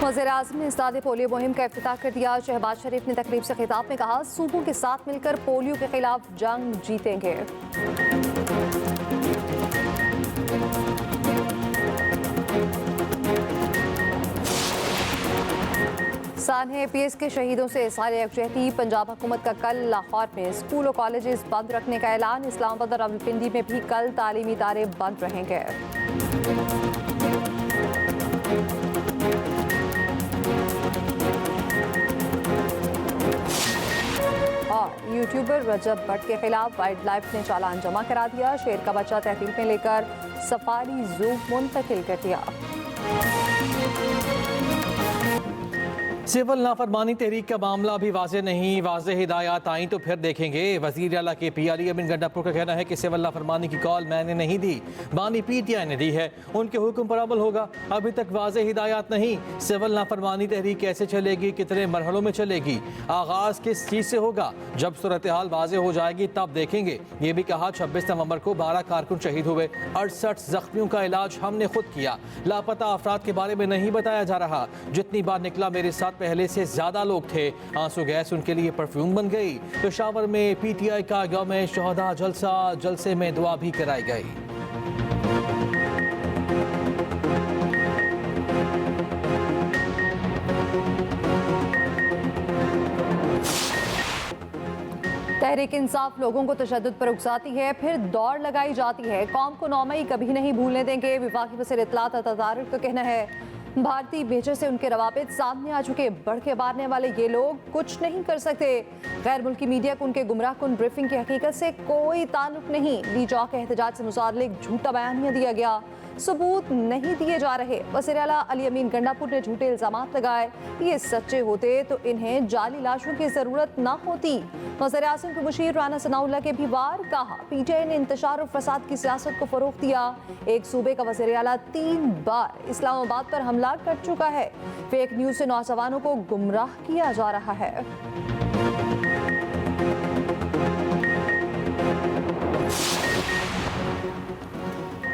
वज़ीर-ए-आज़म ने इस्ताद पोलियो मुहिम का इफ्तिताह कर दिया। शहबाज शरीफ ने तकरीब से खिताब में कहा, सूबों के साथ मिलकर पोलियो के खिलाफ जंग जीतेंगे। सानहे APS के शहीदों से इज़हार यकजहती। पंजाब हुकूमत का कल लाहौर में स्कूल और कॉलेजेस बंद रखने का ऐलान। इस्लामाबाद और रावलपिंडी में भी कल तालीमी इदारे बंद रहेंगे। और यूट्यूबर रजब भट्ट के खिलाफ वाइल्ड लाइफ ने चालान जमा करा दिया। शेर का बच्चा तहसील में लेकर सफारी जू मुंतकिल कर दिया। सिविल नाफरमानी तहरीक का मामला अभी वाज़ेह नहीं, वाज़ेह हिदायत आई तो फिर देखेंगे। वज़ीर आला के पी अमीन गंडापुर का कहना है कि सिविल नाफरमानी की कॉल मैंने नहीं दी, बानी PTI ने दी है, उनके हुक्म पर अमल होगा। अभी तक वाज़ेह हिदायत नहीं। सिविल नाफरमानी तहरीक कैसे चलेगी, कितने मरहलों में चलेगी, आगाज़ किस चीज़ से होगा, जब सूरत हाल वाज़ेह हो जाएगी तब देखेंगे। ये भी कहा 26 नवंबर को 12 कारकुन शहीद हुए, 68 जख्मियों का इलाज हमने खुद किया। लापता अफराद के बारे में नहीं बताया जा रहा। जितनी बार निकला मेरे साथ पहले से ज्यादा लोग थे। आंसू गैस उनके लिए परफ्यूम बन गई। पेशावर में PTI का यौम शहदा जलसा, जलसे में दुआ भी कराई गई। तहरीक इंसाफ लोगों को तशद्दुद पर उकसाती है, फिर दौड़ लगाई जाती है। कौम को 9 मई कभी नहीं भूलने देंगे। विफाकी वज़ीर इत्तलात तदारुक का कहना है, भारतीय भेजे से उनके रवाबित सामने आ चुके, बढ़ के मारने वाले ये लोग कुछ नहीं कर सकते। गैर मुल्की मीडिया को उनके गुमराह कुन ब्रीफिंग की हकीकत से कोई ताल्लुक नहीं। लीजॉ के एहतजाज से मुताल्लिक झूठा बयानिया दिया गया, सबूत नहीं दिए जा रहे। वज़ीर आला अली अमीन गंडापुर ने झूठे इल्जामात लगाए। ये सच्चे होते तो इन्हें जाली लाशों की जरूरत न होती। वज़ीर-ए-आज़म के मुशीर राना सनाउल्लाह के भी वार कहा, PTI ने इंतशार और फसाद की सियासत को फरोग दिया। एक सूबे का वज़ीर आला 3 बार इस्लामाबाद पर हमला कर चुका है। फेक न्यूज से नौजवानों को गुमराह किया जा रहा है।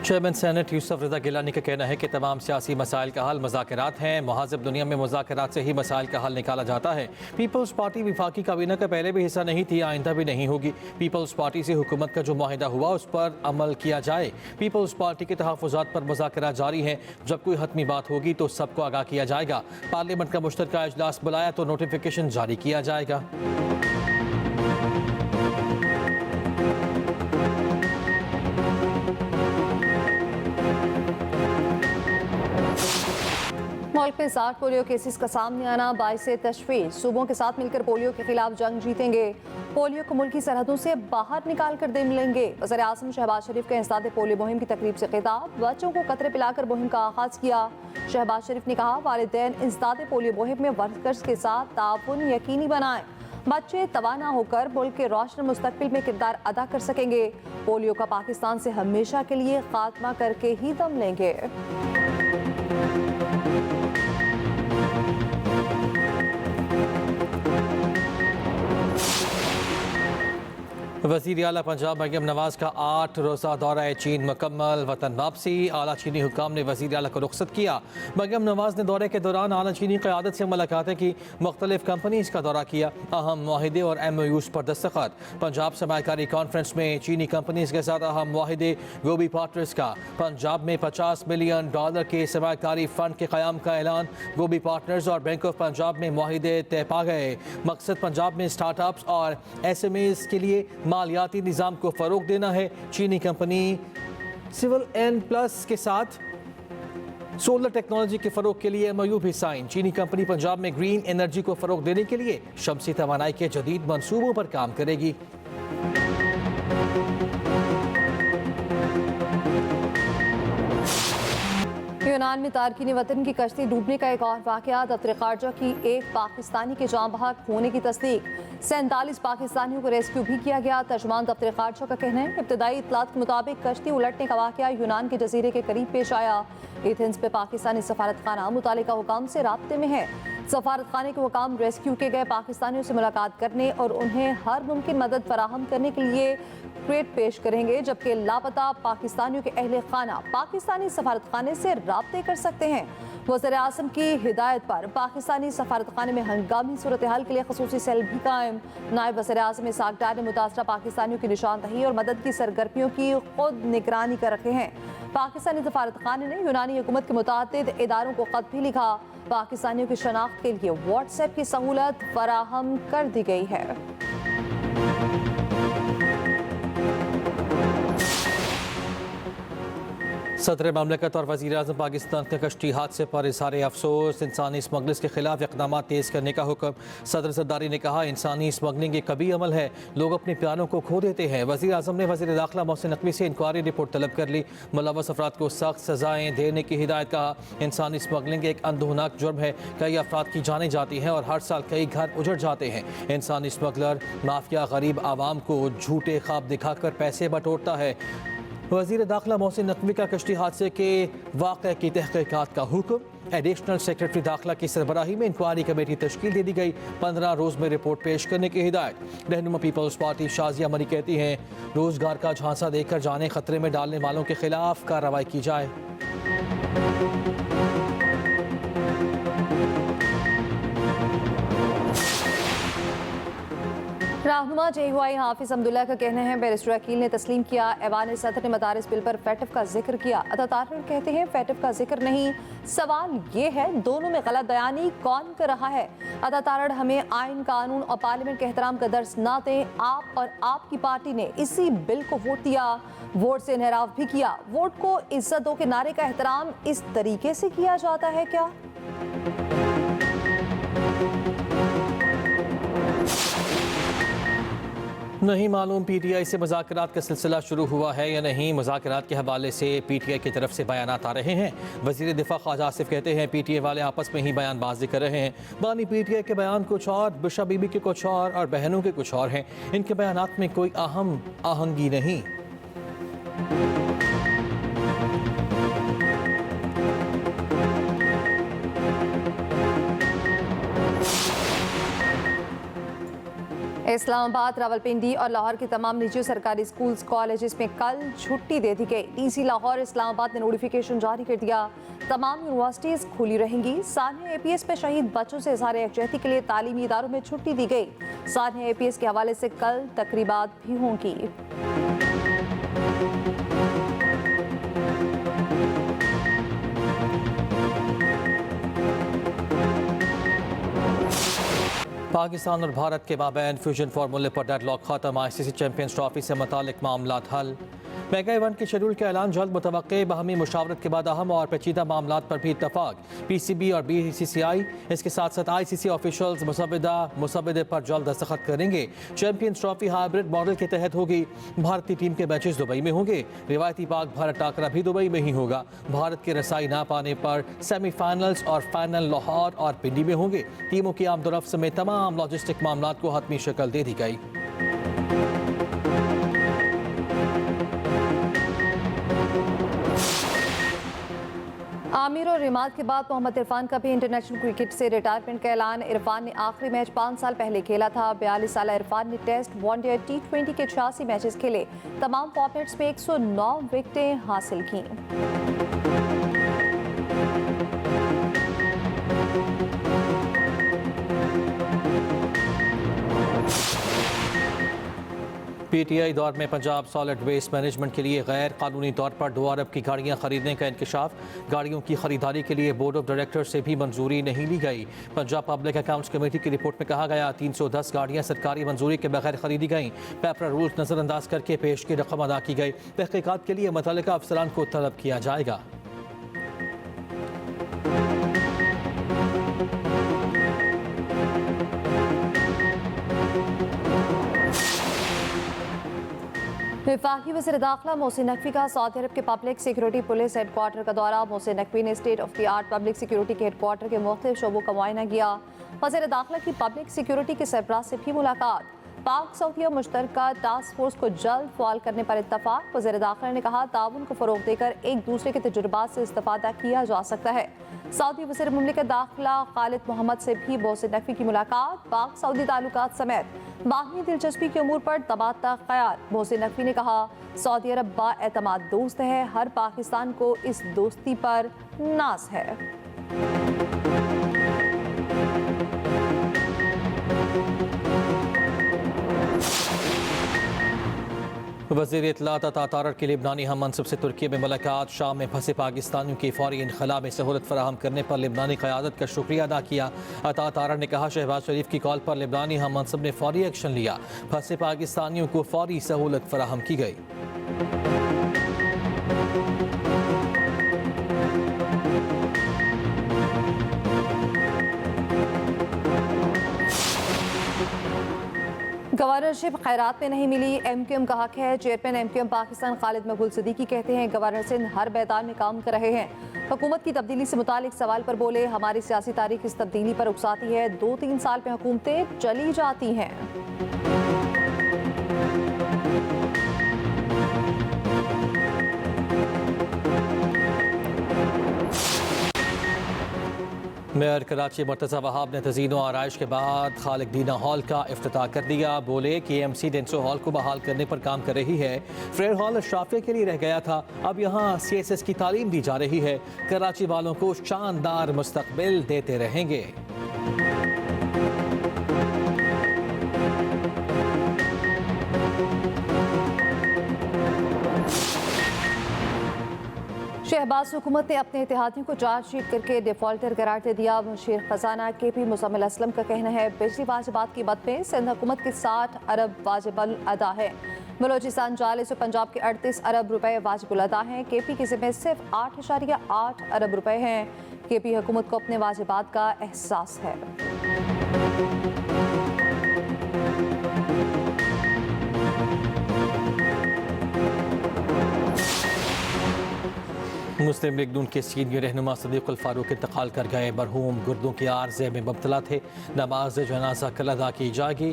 चेयरमैन सेनेट यूसुफ रज़ा गिलानी का कहना है कि तमाम सियासी मसाइल का हल मुज़ाकरात हैं। मुहाज़िब दुनिया में मुज़ाकरात से ही मसाइल का हल निकाला जाता है। पीपल्स पार्टी विफाकी काबीना का पहले भी हिस्सा नहीं थी, आइंदा भी नहीं होगी। पीपल्स पार्टी से हुकूमत का जो मुआहिदा हुआ उस पर अमल किया जाए। पीपल्स पार्टी के तहफ़्फ़ुज़ात पर मुज़ाकरात जारी हैं। जब कोई हतमी बात होगी तो सबको आगाह किया जाएगा। पार्लियामेंट का मुश्तरका इजलास बुलाया तो नोटिफिकेशन जारी किया जाएगा। मुल्क में 60 पोलियो केसेस का सामने आना बाइसे तशवीश। सूबों के साथ मिलकर पोलियो के खिलाफ जंग जीतेंगे। पोलियो को मुल्क की सरहदों से बाहर निकाल कर दे मिलेंगे। वज़ीर-ए-आज़म शहबाज शरीफ के इस्ताद पोलियो मुहिम की तकरीब से खिताब। बच्चों को कतरे पिलाकर मुहिम का आगाज किया। शहबाज शरीफ ने कहा, वालिदैन इस्ताद पोलियो मुहिम में वर्कर्स के साथ ताउन यकीनी बनाएं। बच्चे तवाना होकर मुल्क के रोशन मुस्तकबिल में किरदार अदा कर सकेंगे। पोलियो का पाकिस्तान से हमेशा के लिए खात्मा करके ही दम लेंगे। वज़ीर आला पंजाब मरियम नवाज का 8 रोज़ा दौरा चीन मुकम्मल, वतन वापसी। आला चीनी हुकाम ने वज़ीर आला को रुखसत किया। मरियम नवाज ने दौरे के दौरान आला चीनी क़यादत से मुलाकातें की, मुख्तलिफ कंपनीज़ का दौरा किया, अहम मुआहिदे और MOUs पर दस्तखत। पंजाब सरमायाकारी कॉन्फ्रेंस में चीनी कंपनीज़ के साथ अहम मुआहिदे, गोभी पार्टनर्स का। पंजाब में $50 मिलियन के सरमायाकारी फ़ंड के क़याम का ऐलान। गोभी पार्टनर्स और बैंक ऑफ पंजाब में मुआहिदे तय पा गए। मकसद पंजाब में स्टार्टअप्स और SMEs के लिए मालियाती निज़ाम को फ़रोग देना है। चीनी कंपनी सिविल N+ के साथ सोलर टेक्नोलॉजी के फ़रोग के लिए MOU भी साइन। चीनी कंपनी पंजाब में ग्रीन एनर्जी को फ़रोग देने के लिए शमसी तवानाई के जदीद मंसूबों पर काम करेगी। यूनान में तारकीन वतन की कश्ती डूबने का एक और वाक़या। दफ्तर ख़ारजा की एक पाकिस्तानी के जाँ बहक होने की तस्दीक। 47 पाकिस्तानियों को रेस्क्यू भी किया गया। तर्जुमान दफ्तर ख़ारजा का कहना है, इब्तदाई इत्तलात के मुताबिक कश्ती उलटने का वाक़या यूनान के जजीरे के करीब पेश आया। एथेंस पे पाकिस्तानी सफारतखाना मुतालिका हुकाम से राब्ते में है। सफारतखाने के हुकाम रेस्क्यू किए गए पाकिस्तानियों से मुलाकात करने और उन्हें हर मुमकिन मदद फराहम करने के लिए क्रेट पेश करेंगे, जबकि लापता पाकिस्तानियों के अहले खाना पाकिस्तानी सफारतखाने से राब्ते कर सकते हैं। वज़ीर आज़म की हिदायत पर पाकिस्तानी सफारतखाने में हंगामी सूरत हाल के लिए खसूसी सेल भी कायम। नायब वज़ीर आज़म इसाक डार ने मुतासरा पाकिस्तानियों की निशानदही और मदद की सरगर्मियों की खुद निगरानी कर रखे हैं। पाकिस्तानी सफारतखाने ने यूनानी हुकूमत के मुतादिद इदारों को खत भी लिखा। पाकिस्तानियों की शनाख्त के लिए व्हाट्सएप की सहूलत फराहम कर दी गई है। सदर ममलकत और वज़ीर आज़म पाकिस्तान के कश्ती हादसे पर इज़हार अफसोस। इंसानी स्मगलर्स के खिलाफ इक़दाम तेज़ करने का हुक्म। सदर सरदारी ने कहा, इंसानी स्मगलिंग एक कभी अमल है, लोग अपने प्यारों को खो देते हैं। वज़ीर आज़म ने वज़ीर दाखिला मोहसिन नकवी से इंक्वायरी रिपोर्ट तलब कर ली। मुलव्वस अफराद को सख्त सज़ाएँ देने की हिदायत। कहा, इंसानी स्मगलिंग एक अंदोनाक जुर्म है, कई अफराद की जानें जाती हैं और हर साल कई घर उजड़ जाते हैं। इंसानी स्मगलर माफिया गरीब आवाम को झूठे ख्वाब दिखाकर पैसे बटोरता है। वज़ीर दाखिला मोहसिन नकवी का कश्ती हादसे के वाक़े की तहक़ीक़ात का हुक्म। एडिशनल सेक्रेटरी दाखिला की सरबराही में इंक्वायरी कमेटी तश्कील दे दी गई। 15 रोज़ में रिपोर्ट पेश करने की हिदायत। रहनुमा पीपल्स पार्टी शाजिया मरी कहती हैं, रोज़गार का झांसा देकर जाने खतरे में डालने वालों के खिलाफ कार्रवाई की जाए। रहनुमा JUI हाफिज अब्दुल्ला का कहना है, बैरिस्टर अकील ने तस्लीम किया। ऐवान सदर ने मदारिस बिल पर फैटफ का जिक्र किया। अतातारड़ कहते हैं फैटफ का जिक्र नहीं, सवाल ये है दोनों में गलत बयानी कौन कर रहा है। अतातारड़ हमें आइन कानून और पार्लियामेंट के एहतराम का दर्स ना दें। आप और आपकी पार्टी ने इसी बिल को वोट दिया, वोट से इनहराफ भी किया। वोट को इज्जत दो के नारे का एहतराम इस तरीके से किया जाता है क्या? नहीं मालूम PTI से मुज़ाकरात का सिलसिला शुरू हुआ है या नहीं। मुज़ाकरात के हवाले से PTI की तरफ से बयानात आ रहे हैं। वज़ीर दिफा ख्वाजा आसिफ कहते हैं PTI वाले आपस में ही बयानबाजी कर रहे हैं। बानी PTI के बयान कुछ और, बुशरा बीबी के कुछ और बहनों के कुछ और हैं। इनके बयानात में कोई अहम आहंगी नहीं। इस्लामाबाद, रावलपिंडी और लाहौर के तमाम निजी सरकारी स्कूल्स कॉलेजेस में कल छुट्टी दे दी गई। DC लाहौर इस्लामाबाद ने नोटिफिकेशन जारी कर दिया। तमाम यूनिवर्सिटीज़ खुली रहेंगी। सानिया APS में शहीद बच्चों से इज़हार यकजहती के लिए तालीमी इदारों में छुट्टी दी गई। सानिया APS के हवाले से कल तकरीबात भी होंगी। पाकिस्तान और भारत के माबैन फ्यूजन फार्मूले पर डेडलॉक खत्म। ICC चैंपियंस ट्रॉफी से मुतालिक मामलात हल। मेगा इवेंट के शेड्यूल का ऐलान जल्द मुतवक्के। बाहमी मुशावरत के बाद अहम और पेचीदा मामलात पर भी इत्तफाक। PCB और BCCI इसके साथ साथ ICC ऑफिशल्स मुसवदे पर जल्द दस्तखत करेंगे। चैंपियंस ट्रॉफी हाइब्रिड मॉडल के तहत होगी। भारतीय टीम के मैचेस दुबई में होंगे। रिवायती पाक भारत टाकरा भी दुबई में ही होगा। भारत की रसाई ना पाने पर सेमीफाइनल्स और फाइनल लाहौर और पिंडी में होंगे। टीमों की आमदोरफ्त समेत तमाम लॉजिस्टिक मामलात को हतमी शक्ल दे दी गई। आमिर और रिमाद के बाद मोहम्मद इरफान का भी इंटरनेशनल क्रिकेट से रिटायरमेंट का ऐलान। इरफान ने आखिरी मैच 5 साल पहले खेला था। 42 साल इरफान ने टेस्ट, वनडे, T20 के 86 मैचेस खेले। तमाम फॉर्मेट्स में 109 विकेटें हासिल की। PTI दौर में पंजाब सॉलिड वेस्ट मैनेजमेंट के लिए गैर कानूनी तौर पर 2 अरब की गाड़ियां खरीदने का इंकशाफ। गाड़ियों की खरीदारी के लिए बोर्ड ऑफ डायरेक्टर से भी मंजूरी नहीं ली गई। पंजाब पब्लिक अकाउंट्स कमेटी की रिपोर्ट में कहा गया 310 गाड़ियां सरकारी मंजूरी के बगैर खरीदी गईं। पेपरा रूल्स नज़रअंदाज करके पेश की रकम अदा की गई। तहकीकात के लिए मुतल्लिका अफसरान को तलब किया जाएगा। वफाकी वज़ीर दाखिला मोहसिन नकवी का सऊदी अरब के पब्लिक सिक्योरिटी पुलिस हेडक्वार्टर का दौरा। मोहसिन नकवी ने state of the art public security के हेडक्वार्टर के मुख्तलिफ शोबों का मुआयना किया। वज़ीर दाखिला की पब्लिक सिक्योरिटी के सरबराह से भी मुलाकात। पाक सऊदीया मुश्तरका टास्क फोर्स को जल्द फाल करने पर इत्तफाक। वज़ीर दाखिला ने कहा ताउन को फरोग देकर एक दूसरे के तजुर्बात से इस्तेफादा किया जा सकता है। सऊदी वज़ीर मुमलिकत दाखिला खालिद मोहम्मद से भी मोहसिन नकवी की मुलाकात। पाक सऊदी ताल्लुकात समेत बाहमी दिलचस्पी के उमूर पर तबादला ख्याल। मोहसिन नकवी ने कहा सऊदी अरब बाएतमाद दोस्त है, हर पाकिस्तान को इस दोस्ती पर नाज है। वज़ीर इत्तलात अता तारड़ की लिबनानी हम मनसब से तुर्की में मुलाकात। शाम में फंसे पाकिस्तानियों की फौरी इनखला में सहूलत फराहम करने पर लिबनानी क़यादत का शुक्रिया अदा किया। अता तारड़ ने कहा शहबाज शरीफ की कॉल पर लिबनानी हम मनसब ने फौरी एक्शन लिया, फंसे पाकिस्तानियों को फौरी सहूलत फराहम की गई। गवर्नरशिप खैरात में नहीं मिली, एमक्यूएम का हक है। चेयरमैन एमक्यूएम पाकिस्तान खालिद मकबूल सिद्दीकी कहते हैं गवर्नर सिंध हर मैदान में काम कर रहे हैं। हुकूमत की तब्दीली से मुतालिक सवाल पर बोले हमारी सियासी तारीख इस तब्दीली पर उकसाती है। 2-3 साल में हुकूमतें चली जाती हैं। मेयर कराची मुर्तज़ा वहाब ने तज़ीन व आराइश के बाद खालिक दीना हॉल का इफ्तिताह कर दिया। बोले कि एमसी डेंसो हॉल को बहाल करने पर काम कर रही है। फ्रेयर हॉल अशराफिया के लिए रह गया था, अब यहाँ CSS की तालीम दी जा रही है। कराची वालों को शानदार मुस्तकबिल देते रहेंगे। शहबाज हुकूमत ने अपने इत्तेहादियों को चार्जशीट करके डिफॉल्टर करार दे दिया। मुशीर खजाना KP मुज़म्मिल असलम का कहना है बिजली वाजिबात की मद में सिंध हुकूमत के 60 अरब वाजिबुल अदा है। बलोचिस्तान 40 और पंजाब के 38 अरब रुपए वाजिबुल अदा हैं। KP के ज़िम्मे सिर्फ 8.8 अरब रुपए हैं। KP हुकूमत को अपने वाजिबात का एहसास है। मुस्लिम लीग नून के सीनियर रहनुमा सदीकुल फारूक इंतकाल कर गए। मरहूम गुर्दों के आर्जे में मुब्तला थे। नमाज जनाजा कल अदा की जाएगी।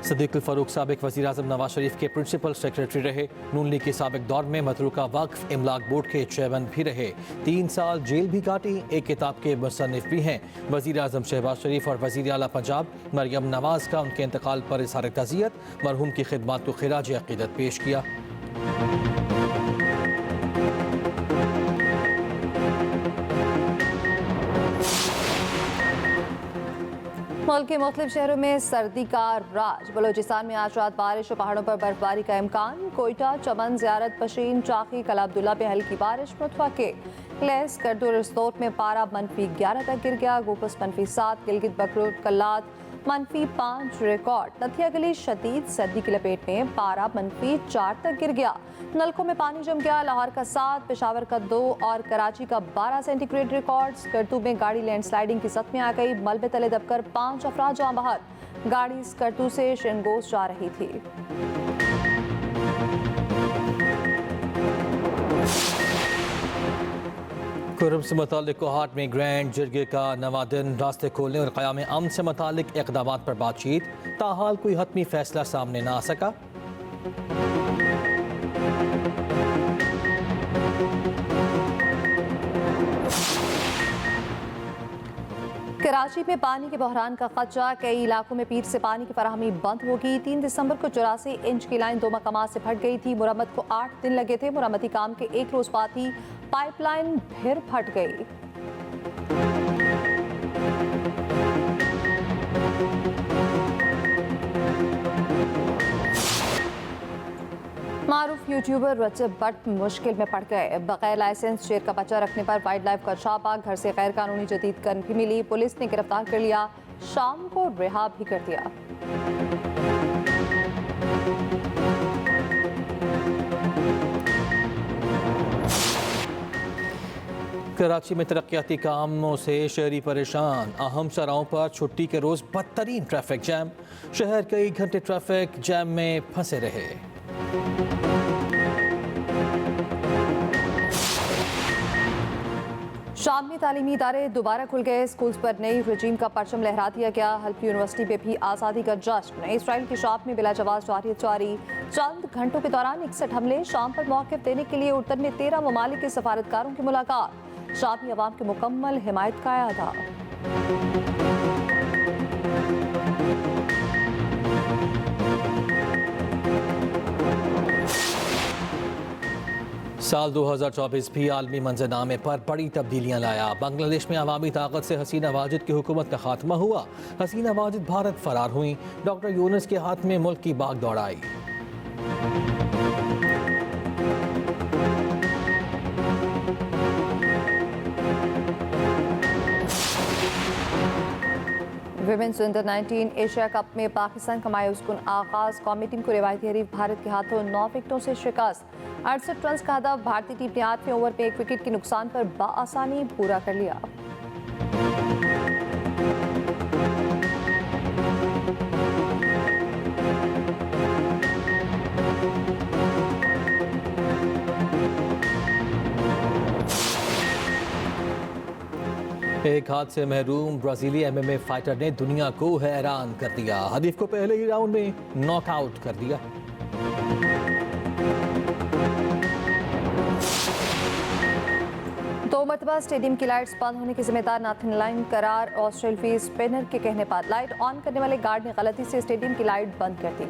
सदीकुल फारूक साबिक वज़ीर आज़म नवाज शरीफ के प्रिंसिपल सेक्रेटरी रहे। नून लीग के साबिक दौर में मतलूका वक्फ इमलाक बोर्ड के चेयरमैन भी रहे। 3 साल जेल भी काटी। एक किताब के मुसन्निफ भी हैं। वज़ीर आज़म शहबाज शरीफ और वज़ीर आला पंजाब मरियम नवाज का उनके इंतकाल पर इज़हार ताज़ियत। मरहूम की खिदमात को खिराज अक़ीदत पेश किया। मुल्क के मुख्तलिफ शहरों में सर्दी का राज। बलोचिस्तान में आज रात बारिश और पहाड़ों पर बर्फबारी का इम्कान। कोयटा, चमन, ज़ियारत, पशीन, चाकी, कला अब्दुल्ला में हल्की बारिश मुतवक्के। लेस, करदू, रिस्तोट में पारा -11 तक गिर गया। गोपस -7, गिलगित बकरूट, कल्लात -5 रिकॉर्ड। नथिया गली शदीद सर्दी की लपेट में, पारा -4 तक गिर गया। नलकों में पानी जम गया। लाहौर का 7, पेशावर का 2 और कराची का 12 सेंटीग्रेड रिकॉर्ड्स। करतू में गाड़ी लैंडस्लाइडिंग की सत में आ गई। मलबे तले दबकर 5 अफराद जाँ बहक। गाड़ी करतू से शिनगोस जा रही थी। कुर्म से मुतालिक कोहाट में ग्रैंड जरगे का नवा दिन। रास्ते खोलने और क़याम अमन से मुतालिक इक़दामात पर बातचीत। ताहाल कोई हतमी फैसला सामने ना आ सका। कराची में पानी के बहरान का खदशा। कई इलाकों में पीर से पानी की फराहमी बंद होगी। 3 दिसंबर को 84 इंच की लाइन 2 मकामात से फट गई थी। मुरम्मत को 8 दिन लगे थे। मुरम्मती काम के 1 रोज बाद ही पाइपलाइन फिर फट गई। मारूफ यूट्यूबर रजब भट्ट मुश्किल में पड़ गए। बगैर लाइसेंस शेर का बच्चा रखने पर वाइल्ड लाइफ का छापा। घर से गैर कानूनी जदीद गन भी मिली। पुलिस ने गिरफ्तार कर लिया। शाम को रिहा भी कर दिया। कराची में तरक्याती कामों से शहरी परेशान। अहम शहरों पर छुट्टी के रोज बदतरीन ट्रैफिक जैम। शहर कई घंटे ट्रैफिक जैम में फंसे रहे। शाम में तालीमी इदारे दोबारा खुल गए। स्कूल्स पर नई रजीम का परचम लहरा दिया गया। हल्फ यूनिवर्सिटी में भी आज़ादी का जश्न। इसराइल की शाम में बिला जवाब जारियत जारी। चंद घंटों के दौरान 61 हमले। शाम पर मौक़िफ़ देने के लिए उर्दन में 13 ममालिक के सफारतकारों की मुलाकात। शामी अवाम की मुकम्मल हिमायत का अदा। साल 2024 भी आलमी मंजरनामे पर बड़ी तब्दीलियां लाया। बांग्लादेश में अवामी ताकत से हसीना वाजिद की हुकूमत का खात्मा हुआ। हसीना वाजिद भारत फरार हुई। डॉक्टर यूनुस के हाथ में मुल्क की बाग दौड़ आई। विमेंस अंडर 19 एशिया कप में पाकिस्तान का मायूसकुन आगाज। कौमी टीम को रिवायती हरीफ भारत के हाथों 9 विकेटों से शिकस्त। 68 रन का हदफ। भारतीय टीम ने 8वें ओवर में 1 विकेट के नुकसान पर बआसानी पूरा कर लिया। एक हाथ से महरूम ब्राजीली MMA फाइटर ने दुनिया को हैरान कर दिया। हरीफ को पहले ही राउंड में नॉकआउट कर दिया। दो मरतबा स्टेडियम की लाइट्स बंद होने की जिम्मेदार नाथन लाइन करार। ऑस्ट्रेलियाई स्पिनर के कहने पर लाइट ऑन करने वाले गार्ड ने गलती से स्टेडियम की लाइट बंद कर दी।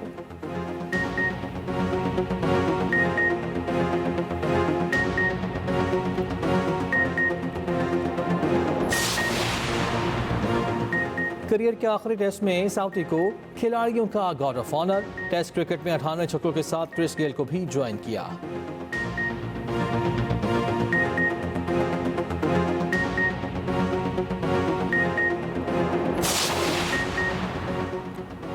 करियर के आखिरी टेस्ट में साउथी को खिलाड़ियों का guard of honour. Test cricket में 98 छक्कों के साथ क्रिस गेल को भी ज्वाइन किया।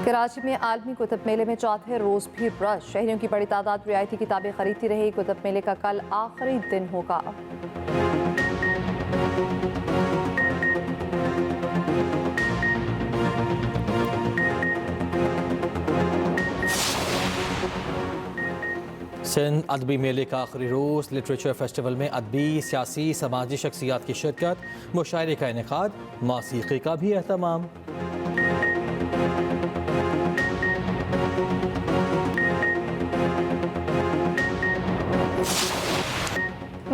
कराची में आलमी कुतुब मेले में चौथे रोज भी रश। शहरियों की बड़ी तादाद रियायती किताबें खरीदती रही। कुतुब मेले का कल आखिरी दिन होगा। सिंध अदबी मेले का आखिरी रोज। लिटरेचर फेस्टिवल में अदबी, सियासी, समाजी शख्सियात की शिरकत। मुशायरे का इनेकाद। मौसीकी का भी एहतमाम।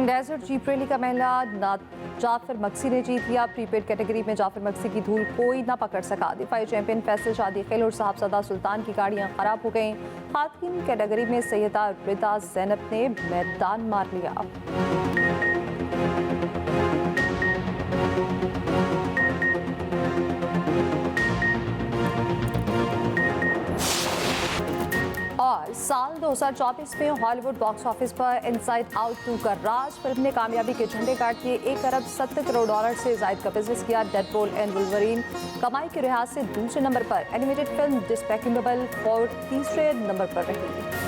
डेजर्ट जीप रैली का महिला जाफर मक्सी ने जीत लिया। प्रीपेड कैटेगरी में जाफर मक्सी की धूल कोई ना पकड़ सका। दिफाई चैंपियन फैसल शादी खिल और साहबजादा सुल्तान की गाड़ियां खराब हो गईं। खातून कैटेगरी में सैयदा रिदा जैनब ने मैदान मार लिया। और साल 2024 में हॉलीवुड बॉक्स ऑफिस पर इनसाइड आउट 2 का राज। फिल्म ने कामयाबी के झंडे गाड़ दिए। $1 अरब 70 करोड़ से जायद का बिजनेस किया। डेडपूल एंड वुल्वरीन कमाई के लिहाज से दूसरे नंबर पर। एनिमेटेड फिल्म डिस्पेक्टेबल 4 तीसरे नंबर पर रही।